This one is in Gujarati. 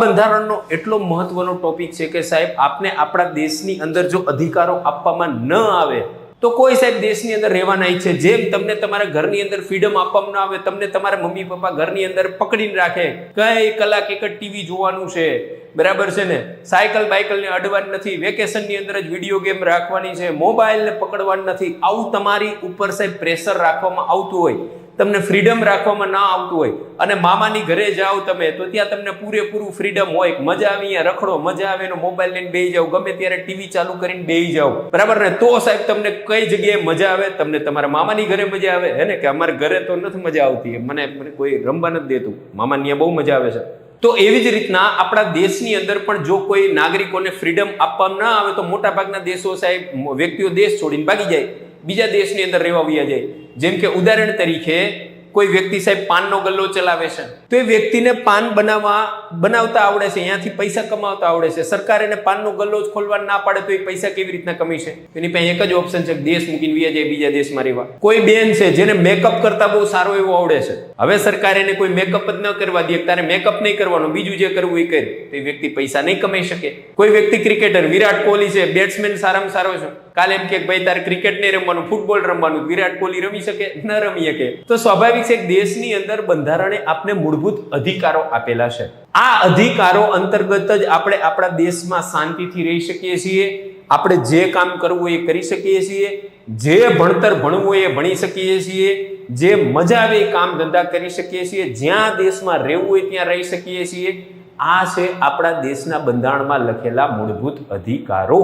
બંધારણનો એટલો મહત્વનો ટોપિક છે કે સાહેબ આપને આપણા દેશની અંદર જો અધિકારો આપવામાં ન આવે તો કોઈ સાહેબ દેશની અંદર રહેવાના ઈચ્છે. જેમ તમને તમારા ઘરની અંદર ફ્રીડમ આપવામાં ન આવે, તમને તમારા મમ્મી પપ્પા ઘરની અંદર પકડીને રાખે, કઈ કલાક એક જ ટીવી જોવાનું છે, બરાબર છે ને, સાયકલ બાયકલ ને અડવાની નથી, વેકેશનની અંદર જ વિડીયો ગેમ રાખવાની છે, મોબાઈલ ને પકડવાનું નથી, આવું તમારી ઉપર સાહેબ પ્રેશર રાખવામાં આવતું હોય, તમને ફ્રીડમ રાખવામાં ના આવતું હોય અને મામાની ઘરે જાઓ તમે તો ત્યાં તમને પૂરેપૂરું ફ્રીડમ હોય, મજા આવે, અહીંયા રખડો, મજા આવે, એનો મોબાઈલ લઈને બેસી જાઓ, ગમે ત્યારે ટીવી ચાલુ કરીને બેસી જાઓ, બરાબર ને, તો સાહેબ તમને કઈ જગ્યાએ મજા આવે? તમને તમારા મામાની ઘરે મજા આવે હે ને? કે અમારે ઘરે તો નથી મજા આવતી, મને કોઈ રમવા નથી દેતું, મામાની બહુ મજા આવે છે. તો એવી જ રીતના આપણા દેશની અંદર પણ જો કોઈ નાગરિકોને ફ્રીડમ આપવામાં ના આવે તો મોટા ભાગના દેશો સાહેબ, વ્યક્તિઓ દેશ છોડીને ભાગી જાય, બીજા દેશની અંદર રહેવા વયા જાય. જેમ કે ઉદાહરણ તરીકે કોઈ વ્યક્તિ સાહેબ પાનનો ગલ્લો ચલાવે છે તો એ વ્યક્તિને પાન બનાવતા આવડે છે, અહીંયાથી પૈસા કમાવતા આવડે છે, સરકાર એને પાનનો ગલ્લો જ ખોલવા ના પાડે તો એ પૈસા કેવી રીતના કમાશે? એની પાસે એક જ ઓપ્શન છે, દેશ મૂકીને વયા જાય, બીજા દેશમાં રહેવા. કોઈ બેન છે જેને મેકઅપ કરતા બહુ સારો એવો આવડે છે, હવે સરકાર એને કોઈ મેકઅપ જ ન કરવા દે, તારે મેકઅપ નહીં કરવાનો, બીજું જે કરવું એ કરે, તો એ વ્યક્તિ પૈસા નહીં કમાઈ શકે. કોઈ વ્યક્તિ ક્રિકેટર, વિરાટ કોહલી છે, બેટ્સમેન સારામાં સારો છે, કાલે એમ કે ભાઈ તારે ક્રિકેટ નહીં રમવાનું, ફૂટબોલ રમવાનું, વિરાટ કોહલી રમી શકે? ન રમી શકે. તો સ્વાભાવિક છે કે દેશની અંદર બંધારણે આપને મૂળભૂત અધિકારો આપેલા છે. આ અધિકારો અંતર્ગત જ આપણે આપણા દેશમાં શાંતિથી રહી શકીએ છીએ, આપણે જે કામ કરવું એ કરી શકીએ છીએ, જે ભણતર ભણવું એ ભણી શકીએ છીએ, જે મજા આવે એ કામ ધંધા કરી શકીએ છીએ, જ્યાં દેશમાં રહેવું હોય ત્યાં રહી શકીએ છીએ. આ છે આપણા દેશના બંધારણમાં લખેલા મૂળભૂત અધિકારો.